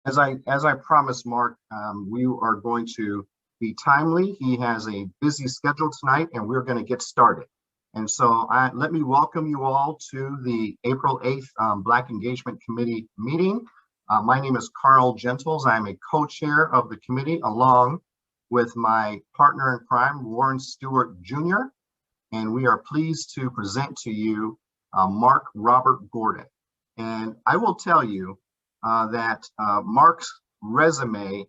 As I promised, Mark, we are going to be timely. He has a busy schedule tonight, and we're going to get started. And so let me welcome you all to the April 8th Black Engagement Committee meeting. My name is Carl Gentles. I'm a co-chair of the committee, along with my partner in crime, Warren Stewart Jr. And we are pleased to present to you Mark Robert Gordon. And I will tell you that Mark's resume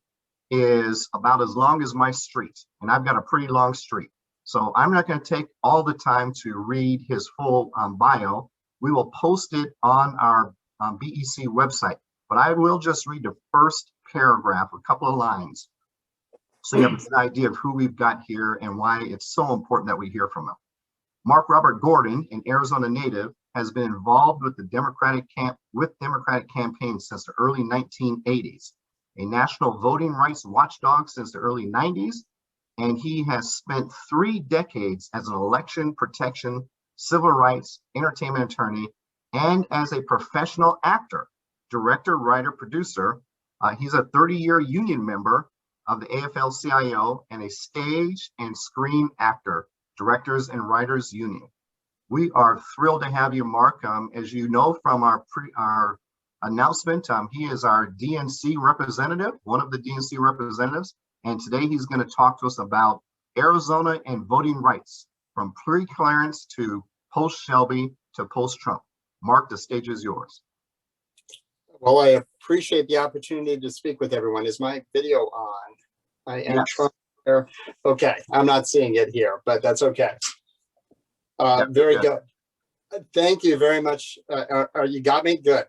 is about as long as my street, and I've got a pretty long street. So I'm not going to take all the time to read his full bio. We will post it on our BEC website, but I will just read the first paragraph, a couple of lines, so you have an idea of who we've got here and why it's so important that we hear from him. Mark Robert Gordon, an Arizona native, has been involved with the Democratic campaigns since the early 1980s, a national voting rights watchdog since the early 90s, and he has spent 3 decades as an election protection, civil rights, entertainment attorney, and as a professional actor, director, writer, producer. He's a 30-year union member of the AFL-CIO and a stage and screen actor, Directors and Writers Union. We are thrilled to have you, Mark. As you know from our announcement, he is our DNC representative, one of the DNC representatives, and today he's going to talk to us about Arizona and voting rights, from pre-clearance to post-Shelby to post-Trump. Mark, the stage is yours. Well, I appreciate the opportunity to speak with everyone. Is my video on? I am trying there. Okay, I'm not seeing it here, but that's okay. Very good. Thank you very much. You got me? Good.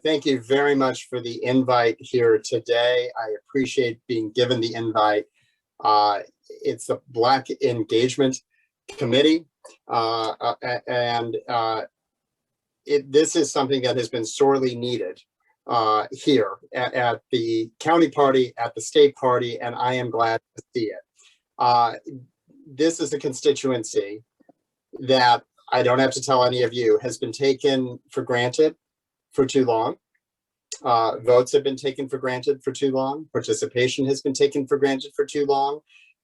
Thank you very much for the invite here today. I appreciate being given the invite. It's the Black Engagement Committee, and this is something that has been sorely needed here at the county party, at the state party, and I am glad to see it. This is a constituency that I don't have to tell any of you has been taken for granted for too long. Votes have been taken for granted for too long. Participation has been taken for granted for too long.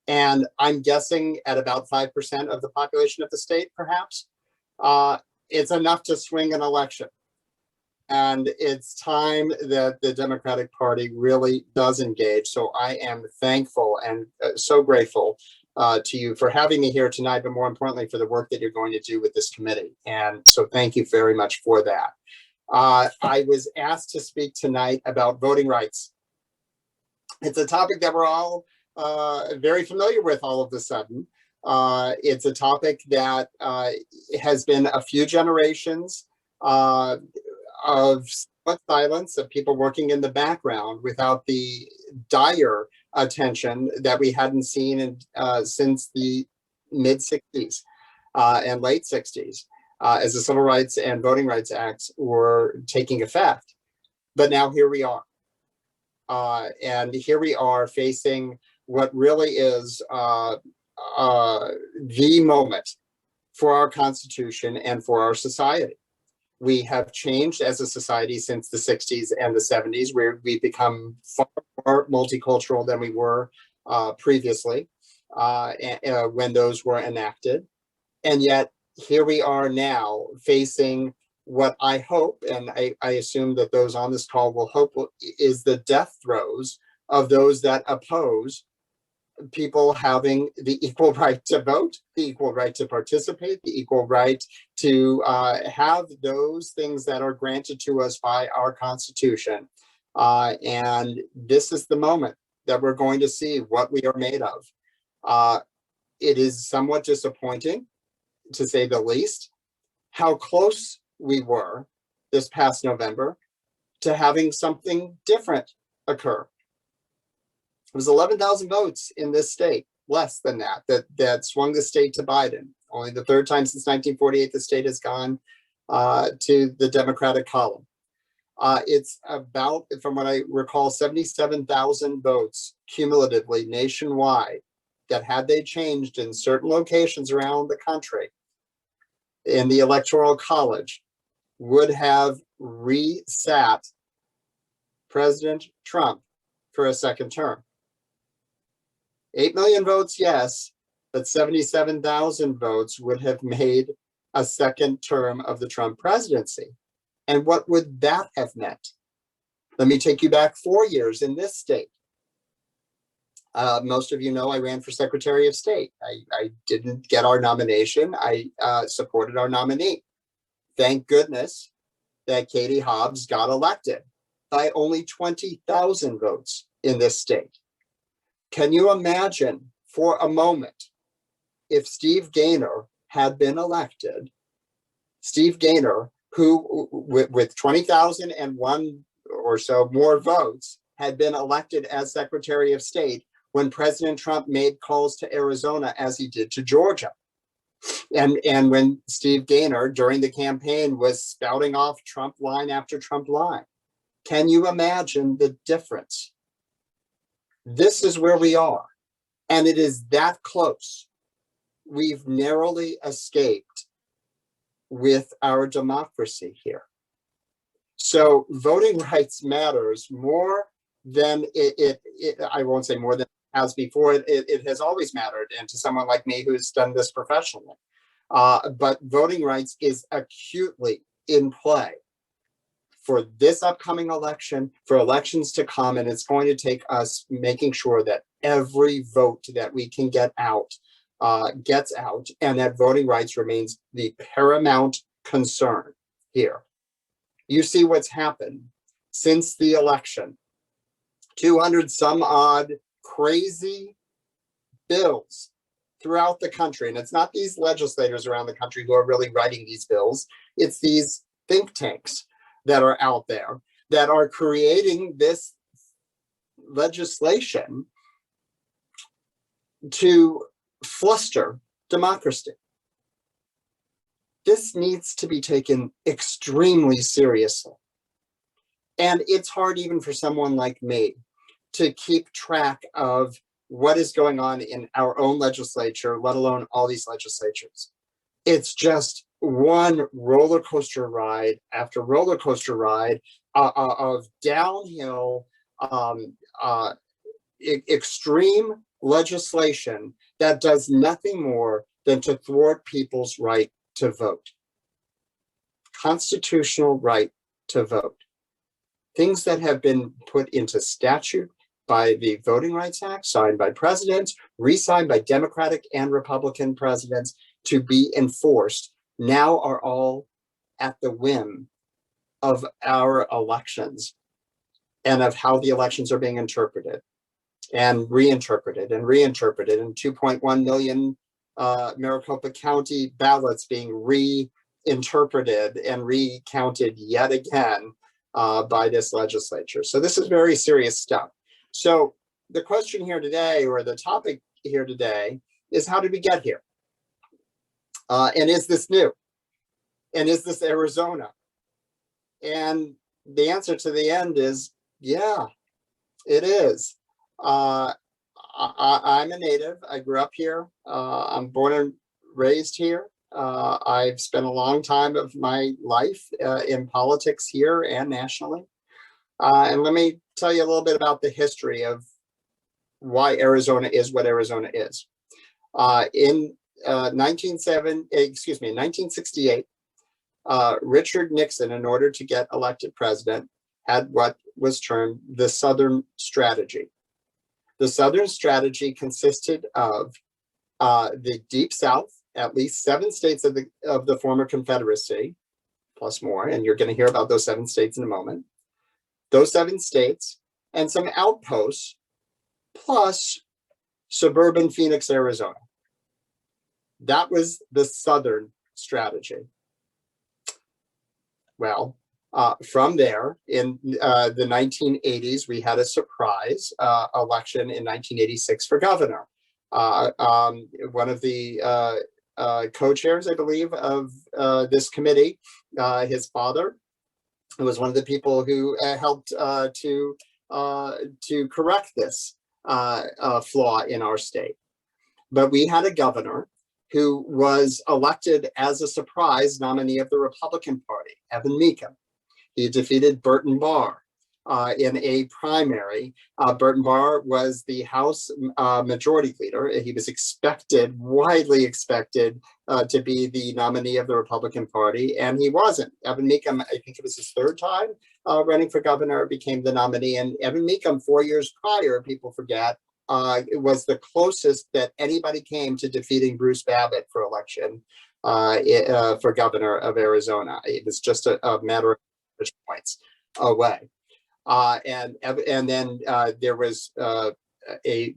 And I'm guessing at about 5% of the population of the state, perhaps, it's enough to swing an election. And it's time that the Democratic Party really does engage. So I am thankful and so grateful to you for having me here tonight, but more importantly, for the work that you're going to do with this committee. And so thank you very much for that. I was asked to speak tonight about voting rights. It's a topic that we're all very familiar with all of a sudden. It's a topic that has been a few generations of silence, of people working in the background without the dire attention that we hadn't seen since the mid 60s and late 60s as the Civil Rights and Voting Rights Acts were taking effect. But now here we are. And here we are facing what really is the moment for our Constitution and for our society. We have changed as a society since the 60s and the 70s, where we've become far more multicultural than we were previously when those were enacted. And yet here we are now facing what I hope, and I assume that those on this call will hope, is the death throes of those that oppose people having the equal right to vote, the equal right to participate, the equal right to have those things that are granted to us by our Constitution. And this is the moment that we're going to see what we are made of. It is somewhat disappointing, to say the least, how close we were this past November to having something different occur. It was 11,000 votes in this state, less than that swung the state to Biden. Only the third time since 1948 the state has gone to the Democratic column. It's about, from what I recall, 77,000 votes cumulatively nationwide that, had they changed in certain locations around the country in the Electoral College, would have reset President Trump for a second term. 8 million votes, yes, but 77,000 votes would have made a second term of the Trump presidency. And what would that have meant? Let me take you back 4 years in this state. Most of you know I ran for Secretary of State. I didn't get our nomination. I supported our nominee. Thank goodness that Katie Hobbs got elected by only 20,000 votes in this state. Can you imagine for a moment if Steve Gaynor had been elected? Steve Gaynor, who with 20,001 or so more votes, had been elected as Secretary of State when President Trump made calls to Arizona as he did to Georgia. And when Steve Gaynor during the campaign was spouting off Trump line after Trump line. Can you imagine the difference? This is where we are. And it is that close. We've narrowly escaped with our democracy here. So voting rights matters more than I won't say more than it has before. It has always mattered, and to someone like me who's done this professionally. But voting rights is acutely in play for this upcoming election, for elections to come, and it's going to take us making sure that every vote that we can get out gets out, and that voting rights remains the paramount concern here. You see what's happened since the election. 200 some odd crazy bills throughout the country. And it's not these legislators around the country who are really writing these bills. It's these think tanks that are out there that are creating this legislation to fluster democracy. This needs to be taken extremely seriously. And it's hard even for someone like me to keep track of what is going on in our own legislature, let alone all these legislatures. It's just one roller coaster ride after roller coaster ride of downhill, extreme legislation that does nothing more than to thwart people's right to vote. Constitutional right to vote. Things that have been put into statute by the Voting Rights Act, signed by presidents, re-signed by Democratic and Republican presidents to be enforced, now are all at the whim of our elections and of how the elections are being interpreted and reinterpreted and reinterpreted, and 2.1 million Maricopa County ballots being reinterpreted and recounted yet again by this legislature. So this is very serious stuff. So the question here today, or the topic here today, is how did we get here? And is this new? And is this Arizona? And the answer to the end is, yeah, it is. I'm a native. I grew up here. I'm born and raised here. I've spent a long time of my life in politics here and nationally. And let me tell you a little bit about the history of why Arizona is what Arizona is. In 1968, Richard Nixon, in order to get elected president, had what was termed the Southern Strategy. The Southern Strategy consisted of the Deep South, at least 7 states of the former Confederacy, plus more, and you're going to hear about those 7 states in a moment. Those 7 states and some outposts, plus suburban Phoenix, Arizona. That was the Southern Strategy. Well, from there, in the 1980s, we had a surprise election in 1986 for governor. One of the co-chairs, I believe, of this committee, his father, was one of the people who helped to correct this flaw in our state. But we had a governor who was elected as a surprise nominee of the Republican Party, Evan Meekum. He defeated Burton Barr. in a primary. Burton Barr was the House Majority Leader. He was expected, widely expected, to be the nominee of the Republican Party, and he wasn't. Evan Mecham, I think it was his third time running for governor, became the nominee. And Evan Mecham, 4 years prior, people forget, it was the closest that anybody came to defeating Bruce Babbitt for election for governor of Arizona. It was just a matter of points away. And then there was a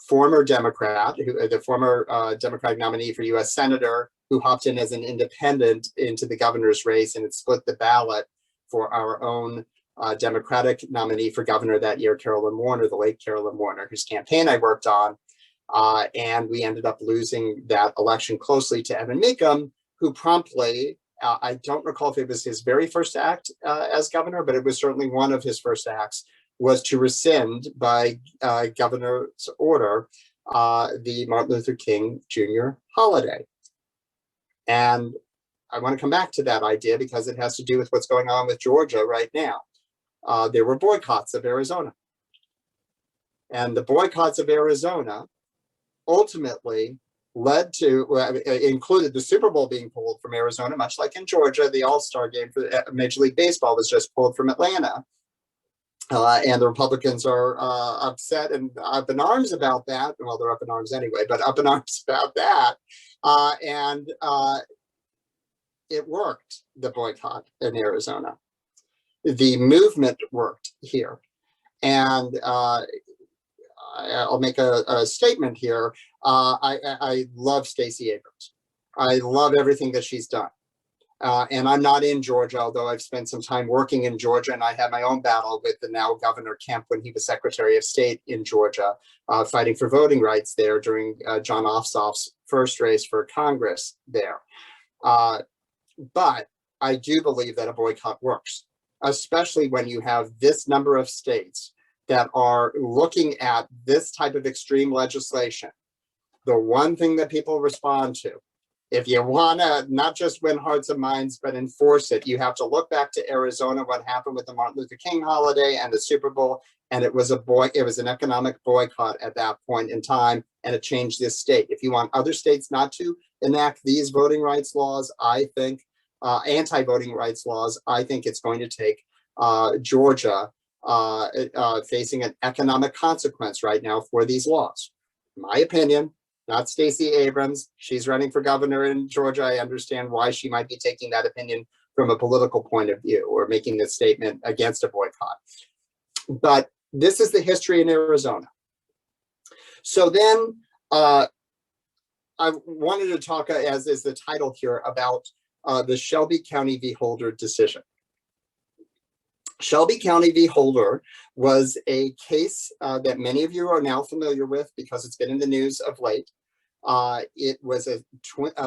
former Democrat, the former Democratic nominee for U.S. Senator, who hopped in as an independent into the governor's race, and it split the ballot for our own Democratic nominee for governor that year, Carolyn Warner, the late Carolyn Warner, whose campaign I worked on. And we ended up losing that election closely to Evan Mecham, who promptly, I don't recall if it was his very first act as governor, but it was certainly one of his first acts, was to rescind by governor's order the Martin Luther King Jr. holiday. And I want to come back to that idea because it has to do with what's going on with Georgia right now. There were boycotts of Arizona. And the boycotts of Arizona ultimately led to, included the Super Bowl being pulled from Arizona, much like in Georgia, the All-Star game for Major League Baseball was just pulled from Atlanta. And the Republicans are upset and up in arms about that. Well, they're up in arms anyway, but up in arms about that. And it worked, the boycott in Arizona. The movement worked here. And I'll make a statement here. I love Stacey Abrams. I love everything that she's done. And I'm not in Georgia, although I've spent some time working in Georgia, and I had my own battle with the now Governor Kemp when he was Secretary of State in Georgia, fighting for voting rights there during John Ossoff's first race for Congress there. But I do believe that a boycott works, especially when you have this number of states that are looking at this type of extreme legislation. The one thing that people respond to, if you want to not just win hearts and minds, but enforce it, you have to look back to Arizona, what happened with the Martin Luther King holiday and the Super Bowl. And it was an economic boycott at that point in time, and it changed this state. If you want other states not to enact these voting rights laws, I think, anti-voting rights laws, I think it's going to take Georgia facing an economic consequence right now for these laws. My opinion, not Stacey Abrams. She's running for governor in Georgia. I understand why she might be taking that opinion from a political point of view or making this statement against a boycott. But this is the history in Arizona. So then I wanted to talk, as is the title here, about the Shelby County v. Holder decision. Shelby County v. Holder was a case that many of you are now familiar with because it's been in the news of late. It was a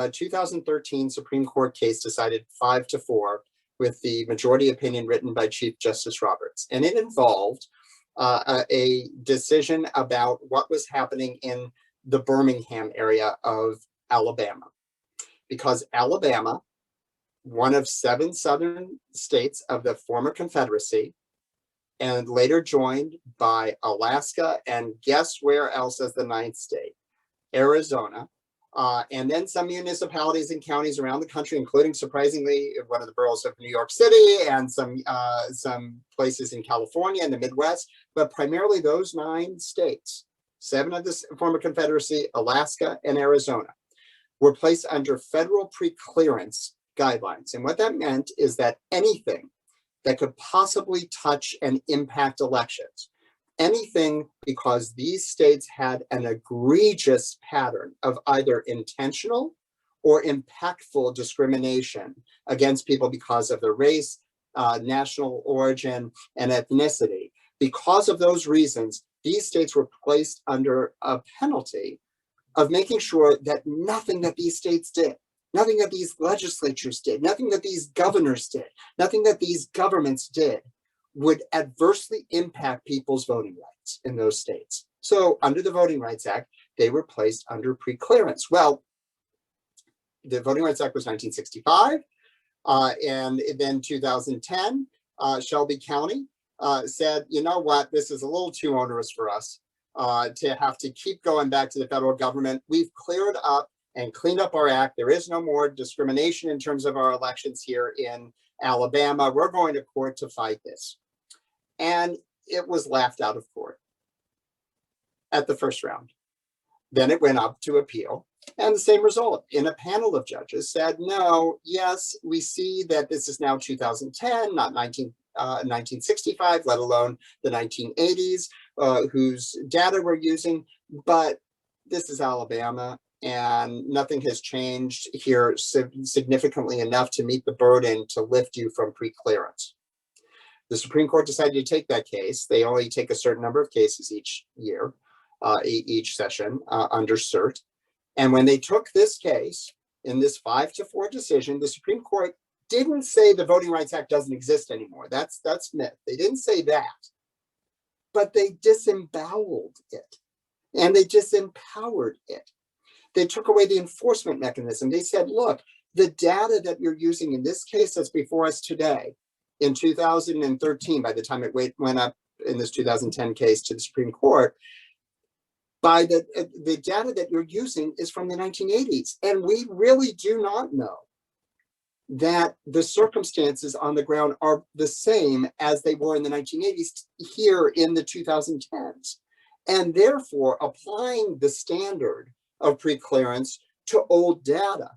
2013 Supreme Court case decided 5-4 with the majority opinion written by Chief Justice Roberts. And it involved a decision about what was happening in the Birmingham area of Alabama. Because Alabama, one of 7 southern states of the former Confederacy, and later joined by Alaska, and guess where else as the 9th state? Arizona, and then some municipalities and counties around the country, including, surprisingly, one of the boroughs of New York City and some places in California and the Midwest, but primarily those 9 states, 7 of the former Confederacy, Alaska and Arizona, were placed under federal preclearance guidelines. And what that meant is that anything that could possibly touch and impact elections, anything, because these states had an egregious pattern of either intentional or impactful discrimination against people because of their race, national origin, and ethnicity. Because of those reasons, these states were placed under a penalty of making sure that nothing that these states did, nothing that these legislatures did, nothing that these governors did, nothing that these governments did would adversely impact people's voting rights in those states. So under the Voting Rights Act, they were placed under preclearance. Well, the Voting Rights Act was 1965, and then 2010, Shelby County said, you know what, this is a little too onerous for us to have to keep going back to the federal government. We've cleared up and cleaned up our act. There is no more discrimination in terms of our elections here in Alabama. We're going to court to fight this. And it was laughed out of court at the first round. Then it went up to appeal, and the same result. In a panel of judges said, no, yes, we see that this is now 2010, not 1965, let alone the 1980s, whose data we're using, but this is Alabama, and nothing has changed here significantly enough to meet the burden to lift you from pre-clearance. The Supreme Court decided to take that case. They only take a certain number of cases each year, each session under cert. And when they took this case in this 5-4 decision, the Supreme Court didn't say the Voting Rights Act doesn't exist anymore. That's myth. They didn't say that, but they disemboweled it and they disempowered it. They took away the enforcement mechanism. They said, look, the data that you're using in this case that's before us today, in 2013, by the time it went up in this 2010 case to the Supreme Court, by the data that you're using is from the 1980s. And we really do not know that the circumstances on the ground are the same as they were in the 1980s here in the 2010s. And therefore, applying the standard of preclearance to old data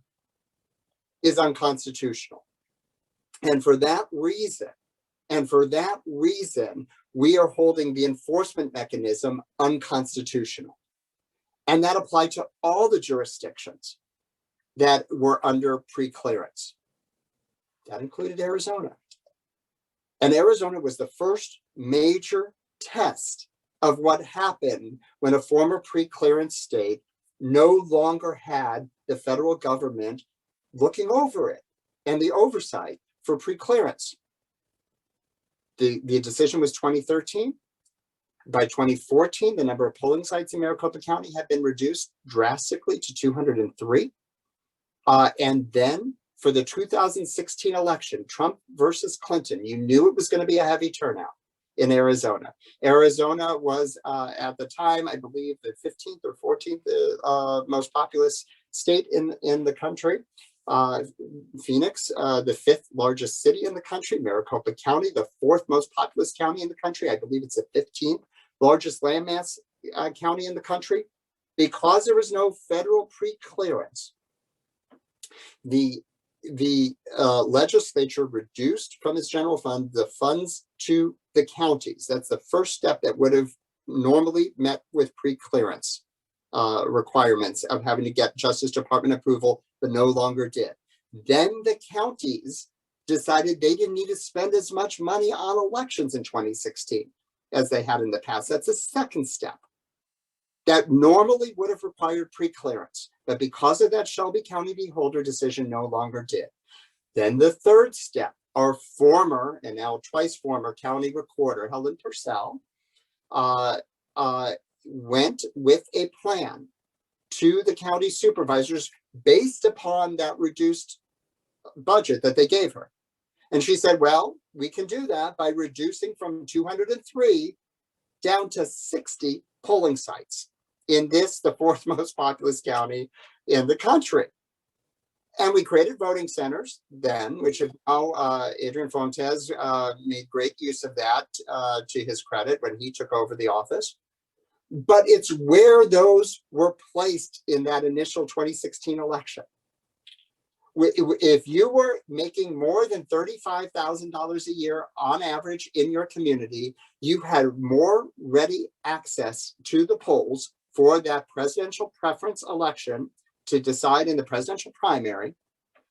is unconstitutional. And for that reason, we are holding the enforcement mechanism unconstitutional. And that applied to all the jurisdictions that were under preclearance. That included Arizona. And Arizona was the first major test of what happened when a former preclearance state no longer had the federal government looking over it and the oversight for preclearance. The decision was 2013. By 2014, the number of polling sites in Maricopa County had been reduced drastically to 203. And then for the 2016 election, Trump versus Clinton, you knew it was going to be a heavy turnout in Arizona. Arizona was at the time, I believe, the 15th or 14th most populous state in the country. Phoenix, the 5th largest city in the country. Maricopa County, the 4th most populous county in the country. I believe it's the 15th largest landmass county in the country. Because there was no federal preclearance, the legislature reduced from its general fund the funds to the counties. That's the first step that would have normally met with preclearance requirements of having to get Justice Department approval, but no longer did. Then the counties decided they didn't need to spend as much money on elections in 2016 as they had in the past. That's a second step that normally would have required preclearance, but because of that Shelby County v. Holder decision, no longer did. Then the third step, our former, and now twice former, county recorder, Helen Purcell, went with a plan to the county supervisors based upon that reduced budget that they gave her. And she said, well, we can do that by reducing from 203 down to 60 polling sites in this, the 4th most populous county in the country. And we created voting centers then, which have now Adrian Fontes made great use of that to his credit when he took over the office. But it's where those were placed in that initial 2016 election. If you were making more than $35,000 a year on average in your community, you had more ready access to the polls for that presidential preference election to decide in the presidential primary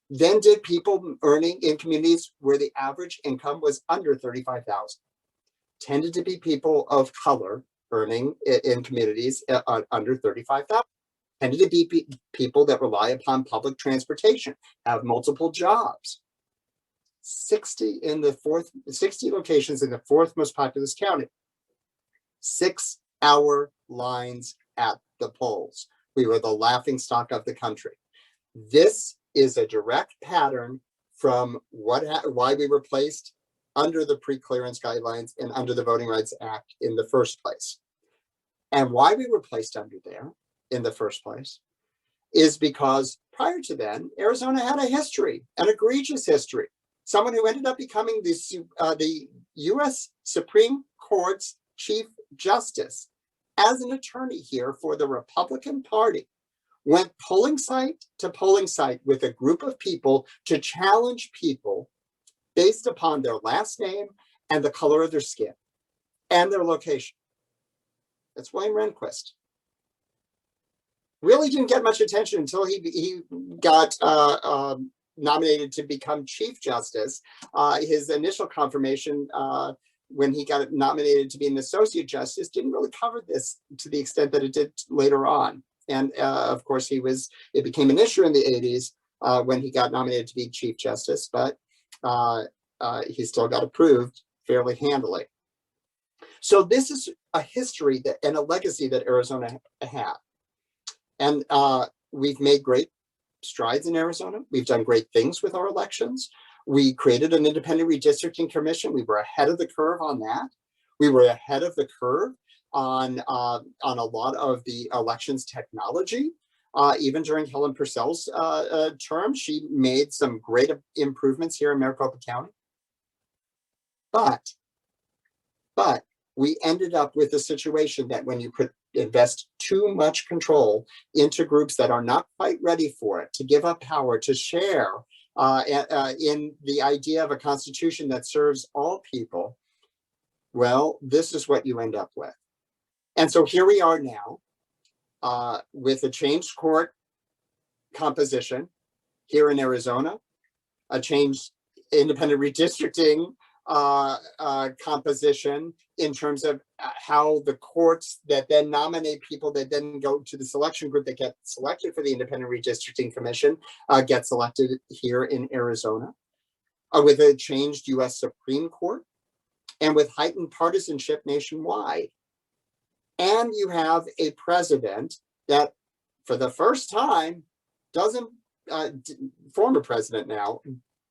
than did people earning in communities where the average income was under $35,000. Tended to be people of color earning in communities under $35,000. Tended to be people that rely upon public transportation, have multiple jobs. 60 locations in the 4th most populous county. 6-hour lines at the polls. We were the laughingstock of the country. This is a direct pattern from why we were placed under the pre-clearance guidelines and under the Voting Rights Act in the first place. And why we were placed under there in the first place is because prior to then, Arizona had a history, an egregious history. Someone who ended up becoming the U.S. Supreme Court's Chief Justice as an attorney here for the Republican Party went polling site to polling site with a group of people to challenge people based upon their last name and the color of their skin and their location. That's William Rehnquist. Really didn't get much attention until he got nominated to become Chief Justice. His initial confirmation when he got nominated to be an Associate Justice didn't really cover this to the extent that it did later on. And of course, it became an issue in the 80s when he got nominated to be Chief Justice, but he still got approved fairly handily. So this is a history and a legacy that Arizona had. And we've made great strides in Arizona. We've done great things with our elections. We created an independent redistricting commission. We were ahead of the curve on that. We were ahead of the curve on a lot of the elections technology. Even during Helen Purcell's term, she made some great improvements here in Maricopa County. But we ended up with a situation that when you invest too much control into groups that are not quite ready for it, to give up power, to share in the idea of a constitution that serves all people, well, this is what you end up with. And so here we are now with a changed court composition here in Arizona, a changed independent redistricting composition in terms of how the courts that then nominate people that then go to the selection group that get selected for the Independent Redistricting Commission get selected here in Arizona, with a changed U.S. Supreme Court, and with heightened partisanship nationwide. And you have a president that, for the first time, former president now,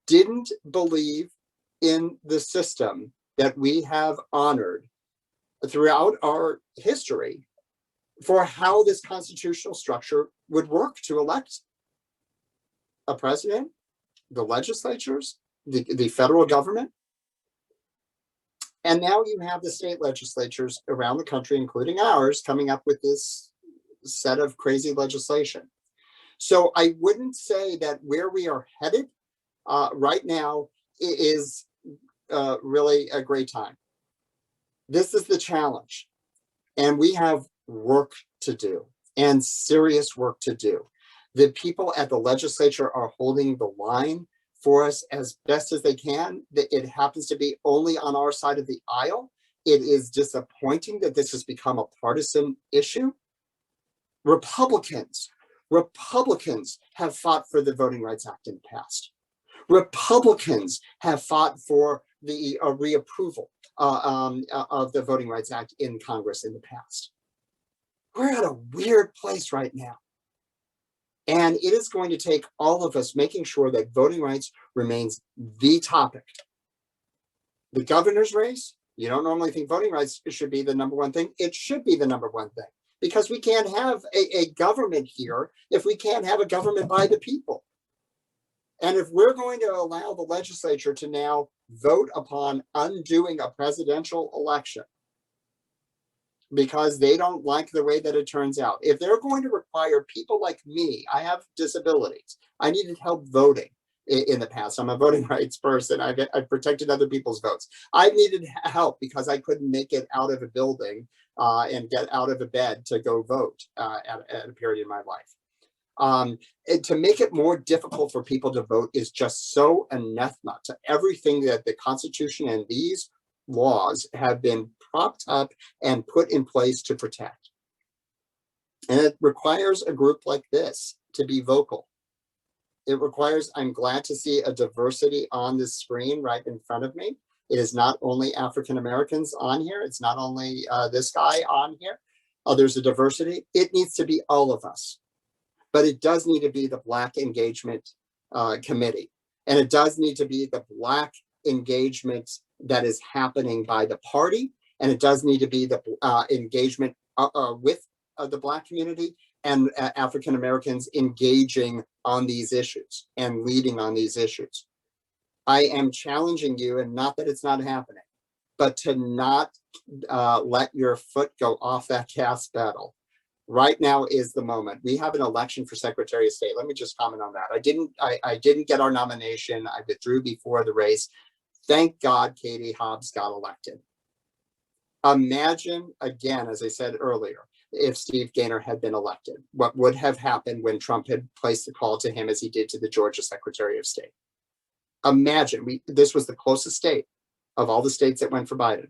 didn't believe in the system that we have honored throughout our history for how this constitutional structure would work to elect a president, the legislatures, the federal government. And now you have the state legislatures around the country, including ours, coming up with this set of crazy legislation. So I wouldn't say that where we are headed right now is really a great time. This is the challenge, and we have work to do, and serious work to do. The people at the legislature are holding the line for us as best as they can. It happens to be only on our side of the aisle. It is disappointing that this has become a partisan issue. Republicans have fought for the Voting Rights Act in the past. Republicans have fought for the reapproval of the Voting Rights Act in Congress in the past. We're at a weird place right now. And it is going to take all of us making sure that voting rights remains the topic. The governor's race, you don't normally think voting rights should be the number one thing. It should be the number one thing, because we can't have a government here if we can't have a government by the people. And if we're going to allow the legislature to now vote upon undoing a presidential election because they don't like the way that it turns out, if they're going to require people like me, I have disabilities, I needed help voting in the past. I'm a voting rights person. I've protected other people's votes. I needed help because I couldn't make it out of a building and get out of a bed to go vote at a period in my life. And to make it more difficult for people to vote is just so anathema to everything that the Constitution and these laws have been propped up and put in place to protect. And it requires a group like this to be vocal. It requires, I'm glad to see a diversity on this screen right in front of me. It is not only African Americans on here. It's not only this guy on here. There's a diversity. It needs to be all of us. But it does need to be the Black Engagement Committee. And it does need to be the Black Engagement that is happening by the party, and it does need to be the engagement with the Black community and African Americans engaging on these issues and leading on these issues. I am challenging you, and not that it's not happening, but to not let your foot go off that gas pedal. Right now is the moment. We have an election for Secretary of State. Let me just comment on that. I didn't get our nomination. I withdrew before the race. Thank God Katie Hobbs got elected. Imagine, again, as I said earlier, if Steve Gaynor had been elected, what would have happened when Trump had placed the call to him as he did to the Georgia Secretary of State. Imagine, this was the closest state of all the states that went for Biden.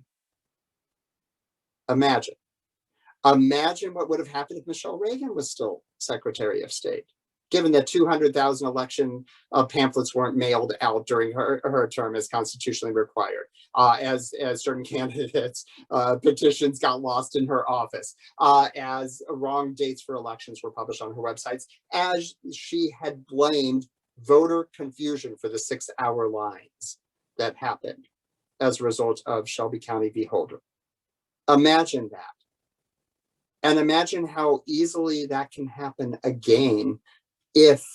Imagine what would have happened if Michelle Reagan was still Secretary of State, given that 200,000 election pamphlets weren't mailed out during her term as constitutionally required, as certain candidates' petitions got lost in her office, as wrong dates for elections were published on her websites, as she had blamed voter confusion for the 6-hour lines that happened as a result of Shelby County v. Holder. Imagine that. And imagine how easily that can happen again if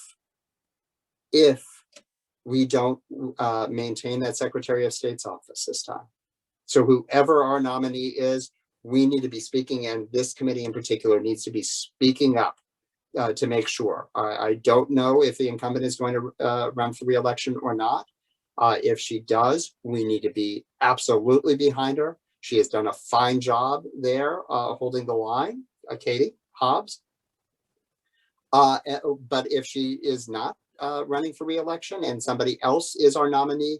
we don't maintain that Secretary of State's office this time. So whoever our nominee is, we need to be speaking, and this committee in particular needs to be speaking up to make sure. I don't know if the incumbent is going to run for re-election or not. If she does, we need to be absolutely behind her. She has done a fine job there holding the line, Katie Hobbs. But if she is not running for re-election and somebody else is our nominee,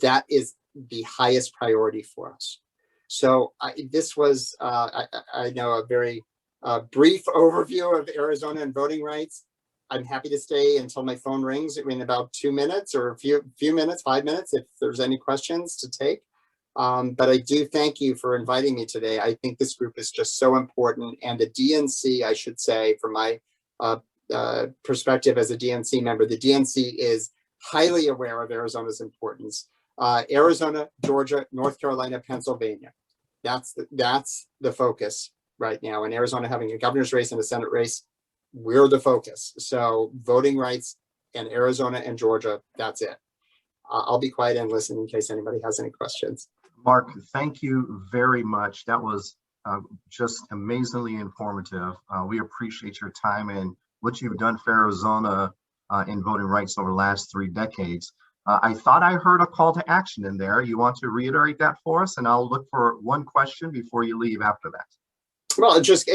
that is the highest priority for us. So this was, I know, a very brief overview of Arizona and voting rights. I'm happy to stay until my phone rings in about 2 minutes or a few minutes, 5 minutes, if there's any questions to take. But I do thank you for inviting me today. I think this group is just so important. And the DNC, I should say, from my perspective as a DNC member, the DNC is highly aware of Arizona's importance. Arizona, Georgia, North Carolina, Pennsylvania. That's the focus right now. And Arizona having a governor's race and a Senate race, we're the focus. So voting rights in Arizona and Georgia, that's it. I'll be quiet and listen in case anybody has any questions. Mark, thank you very much. That was just amazingly informative. We appreciate your time and what you've done for Arizona in voting rights over the last 3 decades. I thought I heard a call to action in there. You want to reiterate that for us? And I'll look for one question before you leave after that. Well, just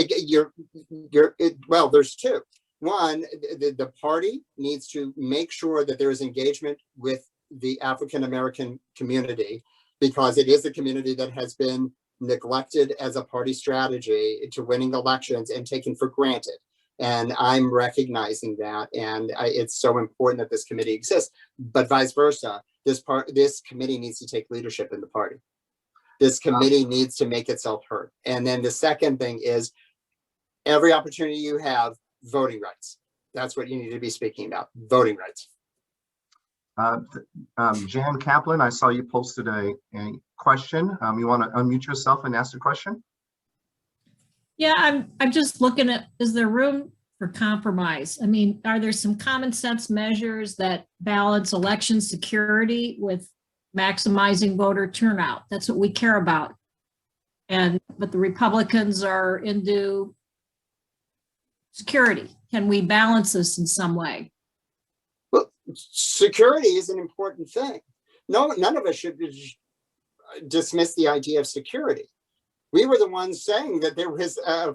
well, there's 2. One, the party needs to make sure that there is engagement with the African American community, because it is a community that has been neglected as a party strategy to winning elections and taken for granted. And I'm recognizing that, and it's so important that this committee exists. But vice versa, this committee needs to take leadership in the party. This committee needs to make itself heard. And then the second thing is, every opportunity you have, voting rights. That's what you need to be speaking about, voting rights. Jan Kaplan, I saw you posted a question. You want to unmute yourself and ask the question? Yeah, I'm just looking at, is there room for compromise? I mean, are there some common sense measures that balance election security with maximizing voter turnout? That's what we care about. But the Republicans are into security. Can we balance this in some way? Well, security is an important thing. None of us should dismiss the idea of security. We were the ones saying that there was a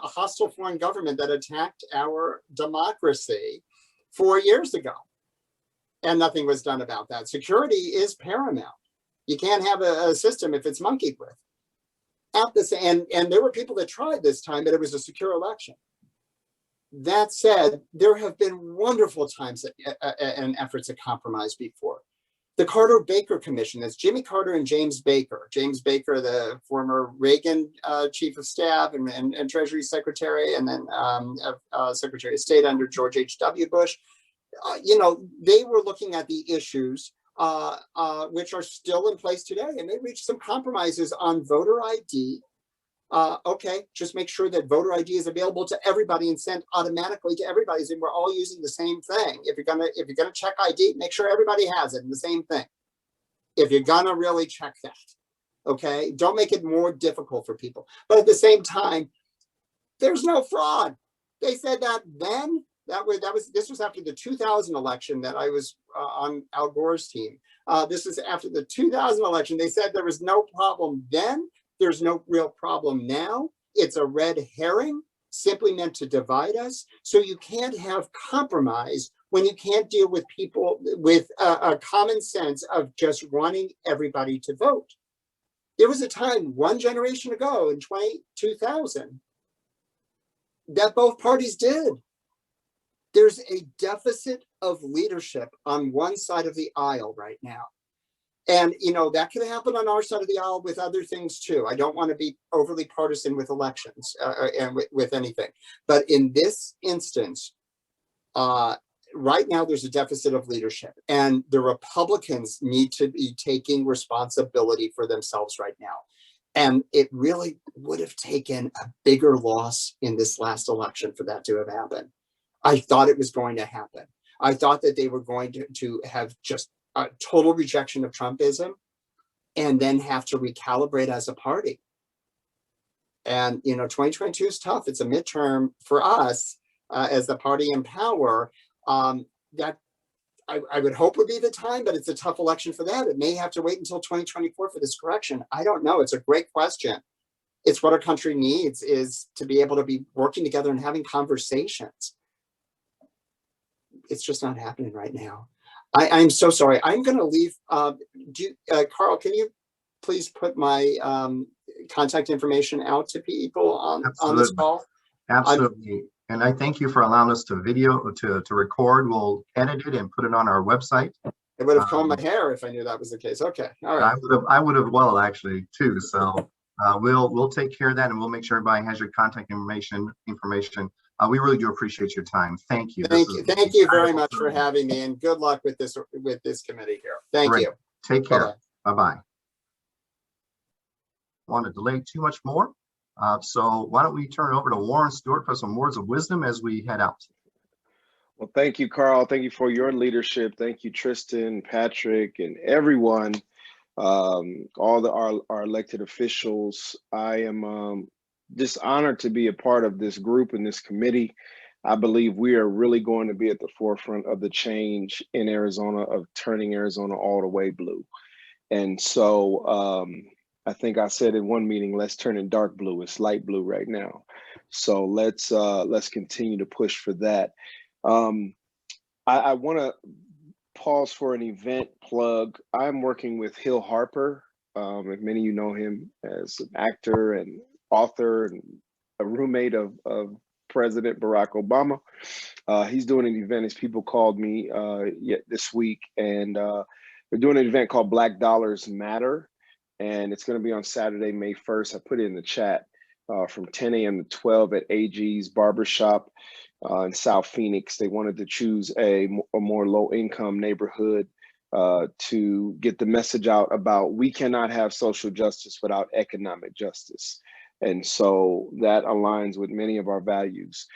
hostile foreign government that attacked our democracy 4 years ago, and nothing was done about that. Security is paramount. You can't have a system if it's monkeyed with. And there were people that tried this time, but it was a secure election. That said, there have been wonderful times and efforts at compromise before. The Carter-Baker Commission, that's Jimmy Carter and James Baker. James Baker, the former Reagan chief of staff and Treasury Secretary, and then Secretary of State under George H.W. Bush. They were looking at the issues which are still in place today, and they reached some compromises on voter ID. Okay, just make sure that voter ID is available to everybody and sent automatically to everybody, and we're all using the same thing. If you're gonna check ID, make sure everybody has it, and the same thing. If you're gonna really check that, okay, don't make it more difficult for people. But at the same time, there's no fraud. They said that then. This was after the 2000 election that I was on Al Gore's team. This is after the 2000 election. They said there was no problem then. There's no real problem now. It's a red herring, simply meant to divide us. So you can't have compromise when you can't deal with people with a common sense of just wanting everybody to vote. There was a time one generation ago in 2000 that both parties did. There's a deficit of leadership on one side of the aisle right now. And, you know, that could happen on our side of the aisle with other things too. I don't want to be overly partisan with elections and with anything. But in this instance, right now, there's a deficit of leadership, and the Republicans need to be taking responsibility for themselves right now. And it really would have taken a bigger loss in this last election for that to have happened. I thought it was going to happen. I thought that they were going to have just a total rejection of Trumpism and then have to recalibrate as a party. And, you know, 2022 is tough. It's a midterm for us as the party in power. That I would hope would be the time, but it's a tough election for that. It may have to wait until 2024 for this correction. I don't know. It's a great question. It's what our country needs, is to be able to be working together and having conversations. It's just not happening right now. I'm so sorry. I'm going to leave. Carl, can you please put my contact information out to people on this call? Absolutely. And I thank you for allowing us to record. We'll edit it and put it on our website. I would have combed my hair if I knew that was the case. Okay. All right. I would have well, actually, too. So we'll take care of that, and we'll make sure everybody has your contact information. We really do appreciate your time. Thank you. Thank you very much for having me, and good luck with this committee here. Thank you. Take care. Bye-bye. Want to delay too much more? So why don't we turn it over to Warren Stewart for some words of wisdom as we head out. Well, thank you, Carl. Thank you for your leadership. Thank you, Tristan, Patrick, and everyone, all our elected officials. I am just honored to be a part of this group and this committee. I believe we are really going to be at the forefront of the change in Arizona, of turning Arizona all the way blue. And so I think I said in one meeting, let's turn it dark blue. It's light blue right now. So let's continue to push for that. I want to pause for an event plug. I'm working with Hill Harper. If many of you know him as an actor and author and a roommate of President Barack Obama. He's doing an event, as people called me this week, and they're doing an event called Black Dollars Matter, and it's going to be on Saturday, May 1st. I put it in the chat from 10 a.m. to 12 at AG's Barbershop in South Phoenix. They wanted to choose a more low-income neighborhood to get the message out about we cannot have social justice without economic justice. And so that aligns with many of our values.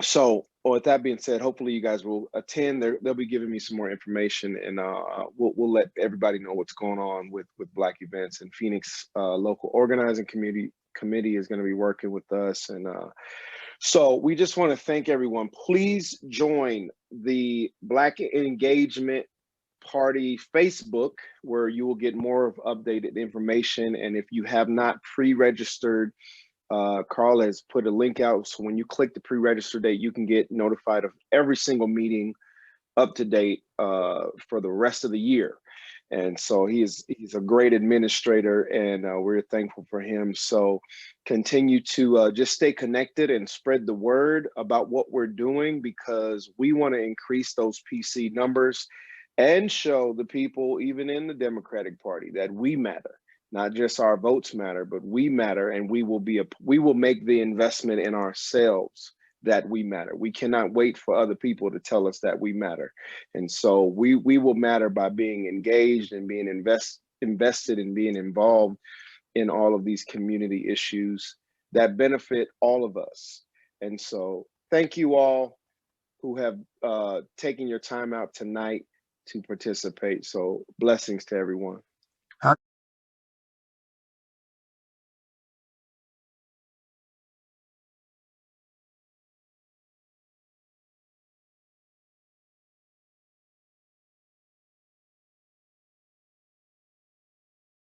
So with that being said, hopefully you guys will attend. They'll be giving me some more information, and we'll let everybody know what's going on with Black events. And Phoenix local organizing committee is going to be working with us. And so we just want to thank everyone. Please join the Black Engagement Party Facebook, where you will get more of updated information. And if you have not pre-registered, Carl has put a link out, so when you click the pre-register date, you can get notified of every single meeting up to date for the rest of the year. And so he's a great administrator, and we're thankful for him. So continue to just stay connected and spread the word about what we're doing, because we want to increase those PC numbers and show the people, even in the Democratic Party, that we matter. Not just our votes matter, but we matter, and we will make the investment in ourselves that we matter. We cannot wait for other people to tell us that we matter. And so we will matter by being engaged and being invested and being involved in all of these community issues that benefit all of us. And so thank you all who have taken your time out tonight to participate. So blessings to everyone.